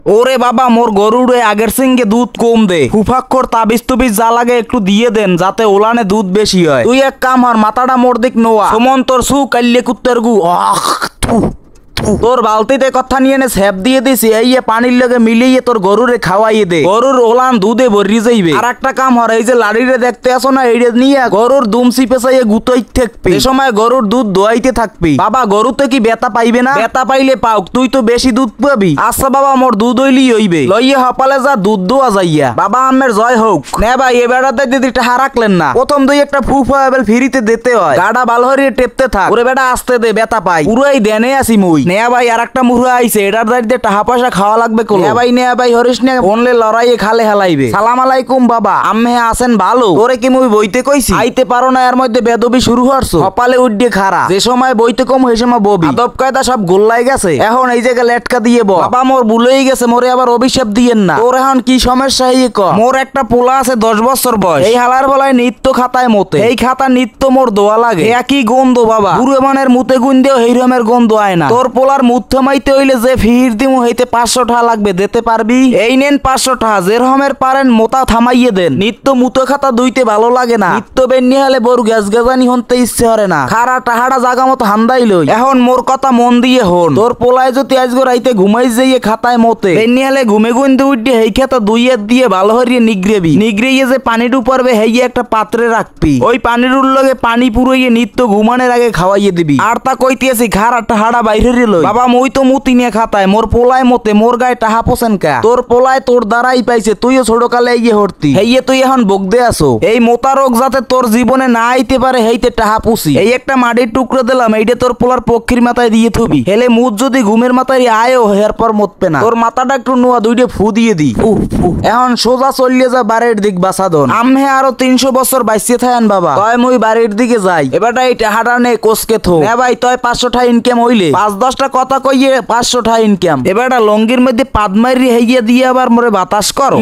ওরে বাবা মোর গরুরে আগের সিংকে দুধ কম দে, ফুফাক্ষর তাবিজ তুবিজ যা লাগে একটু দিয়ে দেন যাতে ওলানে দুধ বেশি হয়। তুই এক কাম হর মাথাটা মোর দিক নোয়া সমন্তর সু কাল্লে কুত্তের গু তোর বালতিতে কথা নিয়ে নে স্যাপ দিয়ে দিছি, এই পানির লগে মিলিয়ে তোর গরুরে খাওয়াইয়ে দে, গরুর ওলান দুধে ভরি যাইবে। আর একটা কাম হর এই যে লাড়িরে দেখতে আসো না, এইটা নিয়ে গরুর দুমসি পেছাইয়ে গুতোই থাকবি, এ সময় গরুর দুধ দোয়াইতে থাকবি। বাবা গরুতে কি বেতা পাইবে না? বেতা পাইলে পাওক, তুই তো বেশি দুধ পাবি। আচ্ছা বাবা মোর দুধ হইলি হইবে, লইয়ে হপালে যা দুধ দোয়া যাইয়া। বাবা আমের জয় হোক। নে ভাই এ বেড়াতে দিদি টাহা রাখলেন না, প্রথম দুই একটা ফুফা এবার ফ্রিতে দিতে হয়, গাড়া ভালো হরিয়ে টেপতে থাক। ওরে বেটা আসতে দে, বেতা পাই পুরাই দেনে আসি মুই। নে ভাই আর একটা মুরুয়া আইছে, এটার দাঁড়িয়ে টাকা পয়সা খাওয়া লাগবে কোন? নে ভাই হরিস নে ফোনলে লড়াইয়ে খালে হেলাইবে। সালাম আলাইকুম বাবা, আম্মে আছেন ভালো? তোরে কি মুই বইতে কইছি আইতে পারো না, এর মধ্যে বেদবি শুরু হরছো। কপালে উড্ডে খারা, যে সময় বইতে কম সেই সময় ববি, আদব কায়দা সব গোল্লাই গেছে। এখন এই জায়গায় লেটকা দিয়ে বাবা মোর ভুলেই গেছে, মোরে আবার অভিশাপ দিয়েন না। তোর এখন কি সমস্যা এই ক? মোর একটা পোলা আছে 10 বছর বয়স, এই হালার বলায় নিত্য খাতায় মতে, এই খাতা নিত্য মোর দোয়া লাগে। একই গন্ধ বাবা, বুড়ো মানের মুতে গুন দেও এই রকমের গন্ধ আয় না। তোর পোলার মুথ থামাইতে হইলে যে ফির দিমু হইতে 500 টাকা লাগবে, দিতে পারবি? এই নেন 500 টাকা, যে রকমের পারেন মোতা থামাইয়ে দেন। নিত্য মুতো খাতা দুইতে ভালো লাগে না, নিত্য বেন্নি হলে বড় গ্যাস গাজানি হনতে ইচ্ছে হরে না। খারা টাহাড়া জাগা মতো হান্দাই লই। এখন মোর কথা মন দিয়ে হন, তোর পোলায় যদি আজগো রাইতে ঘুমাই যাইয়ে খাতায় মতে, বেন্নি হলে ঘুমে গুনতে উঠে এই খাতা দুইয়ের দিয়ে ভালো হরিয়ে নিগড়েবি, নিগড়িয়ে যে পানিটু পড়বে হেইয়ে একটা পাত্রে রাখবি, ওই পানির লগে পানি পুরোইয়ে নিত্য ঘুমানোর আগে খাওয়াইয়ে দিবি। আর তা কইতেছি খারা টাহাড়া বাইরে লই। বাবা মই তো মুতি নিয়ে খাতায়, মোর পোলায় মতে, মোর গায়ে টাহা পোছেন কা? তোর পোলায় তোর দ্বারাই পাইছে, তুইও ছোট কালে এগিয়ে হরতি, হেইয়ে তুই এখন বগদে আসো। এই মোতা রোগ যাতে তোর জীবনে না আইতে পারে হেইতে টাহা পুষি। এই একটা মাটির টুকরো দিলাম, এইটা তোর পোলার পক্ষীর মাথায় দিয়ে থুবি, হেলে মুখ যদি ঘুমের মাথায় আয়ও এরপর মতবে না। তোর মাথাটা একটু নোয়া দুইটা ফু দিয়ে দি। এখন সোজা চলিয়ে যা বাড়ির দিক বাসাদন। আমি আরো 300 বছর বাইসে থাকেন বাবা, তয় মুই বাড়ির দিকে যাই। এবারটা এই টাহাটা নে কোসকে থো। হ্যাঁ ভাই তয় 500 টাকা ইনকাম হইলে 5-10টা কথা কইয়ে 500 টাকা ইনকাম। এবারটা লঙ্গির মধ্যে পাদ মারি হেইয়ে দিয়ে আবার মোরে বাতাস করো।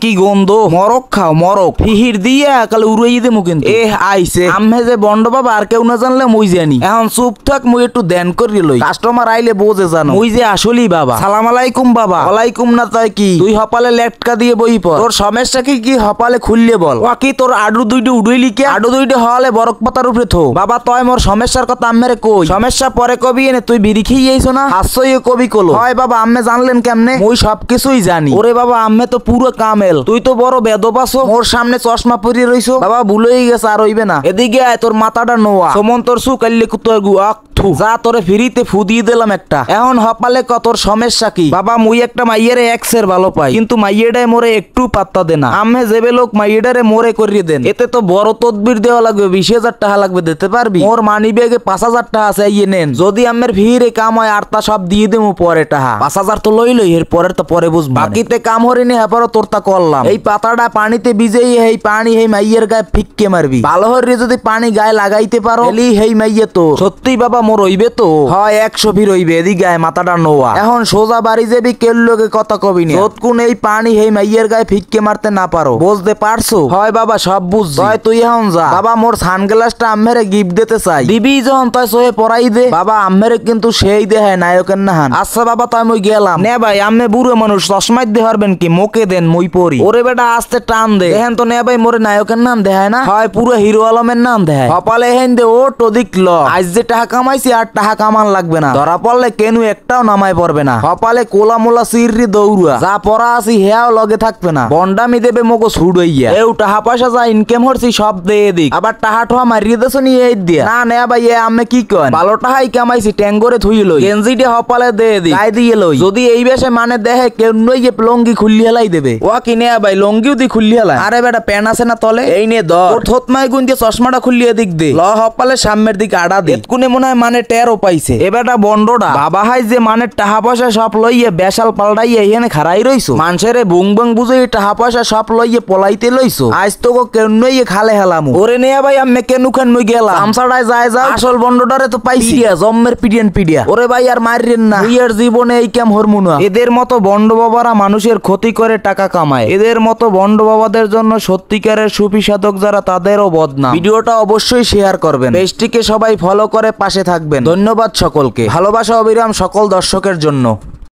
কি গন্ধ, মরক খাও মরক, ফিহির দিয়ে কালে উড়াইয়ে দেবো কিন্তু। আইছে আম্মে যে বন্ড বাবা, আর কেউ না জানলে মুই জানি। এখন চুপ থাক, মুই একটু ধ্যান করি লই, কাস্টমার আইলে বোঝে জানো মুই যে আসলেই বাবা। সালাম আলাইকুম বাবা। ওয়ালাইকুম না, তাই কি তুই হপালে লেটকা দিয়ে বই পর, তোর সমস্যা কি হপালে খুললে বল। ও কি তোর আডু দুইটা উড়াইলি কে? আডু দুইটা হলে বরক পাতার উপরে থো। বাবা তয় মোর সমস্যার কথা আম্মেরে কই, সমস্যা পরে কবি, এনে তুই বিড়ি খেয়ে আইছো না, হাসছই কবি কলো। হয় বাবা আম্মে জানলেন কেমনে? মুই সবকিছুই জানি। ওরে বাবা আম্মে তো পুরো কামেল, তুই তো বড় বেদব আছো, মোর সামনে চশমা পরিয়ে রইছো। বাবা ভুলেই গেছে, আর হইবে না। এদিকে আয়, তোর মাথাটা নোয়া সমন্তর সু কাল্লে কুত্তর গু আক যা তোরে ফ্রিতে ফু দিয়ে দিলাম একটা। এখন হপালে ক তোর সমস্যা কি? বাবা মুই একটা মাইয়েরে এক্সের ভালো পাই, কিন্তু মাইয়েটাই মোরে একটু পাত্তা দে না। আম্মে যেবে লোক মাইয়েটারে মোরে করিয়ে দেন, এতে তো বড় তদবির দেওয়া লাগবে, 20,000 টাকা লাগবে, দিতে পারবি? মোর মানি ব্যাগে 5,000 টাকা আছে, ইয়ে নেন। যদি আম্মের ভিড়ে কাম হয় আর তা সব দিয়ে দেবো পরে টাকা। 5,000 তো লইলই, এর পরের তো পরে বুঝবো। বাকিতে কাম হরিনি হ্যাপারও তোর তা করলাম। এই পাতাটা পানিতে ভিজেই এই পানি এই মাইয়ের গায়ে ফিক্কে মারবি, ভালো হরিয়ে যদি পানি গায়ে লাগাইতে পারো হেই মাইয়ে তো সত্যি বাবা মোর হইবে তো হয় 100 ফির হইবে। এদিক গায়ে মাথাটা নোয়া, এখন সোজা বাড়ি যাবি, কেল লোকে কথা কবি না। যতক্ষণ এই পানি এই মাইয়ের গায়ে ফিক্কে মারতে না পারো, বুঝতে পারছো? হয় বাবা সব বুঝছি, হয় তুই এখন যা। বাবা মোর সানগ্লাসটা আম্মেরে গিফট দিতে চাই, দিবি যখন তাই সোহে পরাই দে। বাবা আম্মেরে কিন্তু সেই দেহায় নায়কের নাহান। আচ্ছা বাবা তাই মুই গেলাম। নে ভাই আম্মে বুড়ো মানুষ, চশমাই দে পারবেন কি? মোকে দেন মুই পরি। ওরে বেটা আস্তে টান দে, দেখেন তো নে ভাই মোরে নায়কের নাম দেখায় না, হয় পুরো হিরো আলমের নাম দেখায়। কপালে হেন দে ও টদিক ল, আজ যে টাকা কামাইছি আর টাকা কামান লাগবে না, ধরা পড়লে কেনু একটাও নামাই পড়বে না। কপালে কোলা মোলা সিররি দৌড়া, যা পড়া আছি হেয়াও লগে থাকবে না, বন্ডামি দেবে মগো ছুট হইয়া। এও টাকা পয়সা যা ইনকাম হরছি সব দিয়ে দিক, আবার টাকা ঠোয়া মারিয়ে দেছো নি এই দিয়া না। নে ভাই এ আমি কি কন, ভালো টাকাই কামাইছি, ট্যাঙ্গরে থুই লই, গেঞ্জিটা হপালে দিয়ে দি, গায়ে দিয়ে লই। যদি এই বেশে মানে দেহে কেউ নই লঙ্গি খুললি হেলাই দেবে। ও কি নে ভাই লঙ্গিও দি খুললি হেলাই? আরে বেটা প্যান আছে না তলে, এই নে ধর থতমাই গুন দিয়ে চশমাটা খুললিয়ে দিক দে, ল হপালে সামনের দিকে আড়া দে। এতকুনে মনে হয় মানে টেরও পাইছে এবারটা বন্ডটা। বাবা হাই যে মানে টাকা পয়সা সব লইয়ে বেশাল পাল্টাইয়ে এখানে খারাই রইছো, মানুষের বুং বুং বুঝে টাকা পয়সা সব লইয়ে পলাইতে লইছো। আজ তো কেউ নই খালে হেলাম। ওরে নে ভাই আমি কেন খান মই গেলাম, আমসাড়ায় যায় যাও, আসল বন্ডটারে তো পাইছি জম্মের পিডিয়ান পিডিয়া। ওরে ভাই আর মারিয়েন না, তুই আর জীবনে এই কাম হরমু না। এদের মতো বন্ড বাবারা মানুষের ক্ষতি করে টাকা কামায়, এদের মতো বন্ড বাবাদের জন্য সত্যিকারের সুফিসাধক যারা তাদেরও বদনাম। ভিডিওটা অবশ্যই শেয়ার করবেন, পেজটিকে সবাই ফলো করে পাশে থাকবেন। ধন্যবাদ সকলকে, ভালোবাসা অবিরাম সকল দর্শকের জন্য।